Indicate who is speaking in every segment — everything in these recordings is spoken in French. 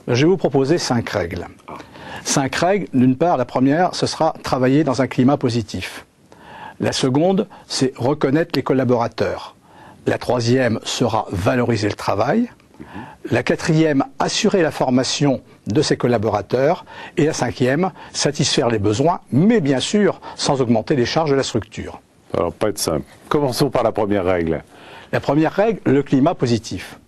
Speaker 1: Je vais vous proposer 5 règles. 5 règles, d'une part, la première, ce sera travailler dans un climat positif. La seconde, c'est reconnaître les collaborateurs. La troisième sera valoriser le travail. La quatrième, assurer la formation de ses collaborateurs. Et la cinquième, satisfaire les besoins, mais bien sûr, sans augmenter les charges de la structure.
Speaker 2: Alors, pas être simple. Commençons par la première règle.
Speaker 1: La première règle, le climat positif.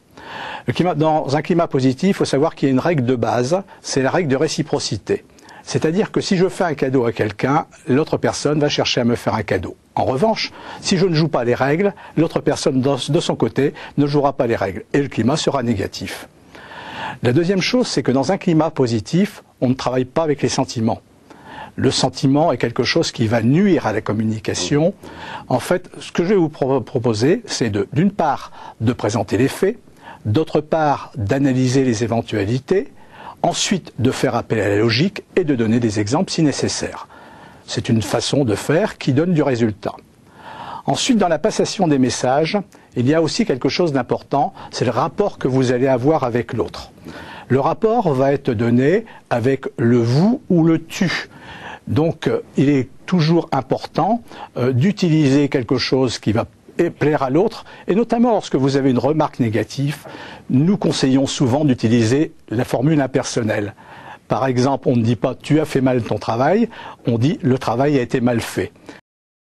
Speaker 1: Dans un climat positif, il faut savoir qu'il y a une règle de base, c'est la règle de réciprocité. C'est-à-dire que si je fais un cadeau à quelqu'un, l'autre personne va chercher à me faire un cadeau. En revanche, si je ne joue pas les règles, l'autre personne de son côté ne jouera pas les règles et le climat sera négatif. La deuxième chose, c'est que dans un climat positif, on ne travaille pas avec les sentiments. Le sentiment est quelque chose qui va nuire à la communication. En fait, ce que je vais vous proposer, c'est d'une part de présenter les faits, d'autre part d'analyser les éventualités, ensuite de faire appel à la logique et de donner des exemples si nécessaire. C'est une façon de faire qui donne du résultat. Ensuite, dans la passation des messages, il y a aussi quelque chose d'important, c'est le rapport que vous allez avoir avec l'autre. Le rapport va être donné avec le vous ou le tu. Donc, il est toujours important d'utiliser quelque chose qui va plaire à l'autre, et notamment lorsque vous avez une remarque négative, nous conseillons souvent d'utiliser la formule impersonnelle. Par exemple, on ne dit pas « tu as fait mal ton travail », on dit « le travail a été mal fait ».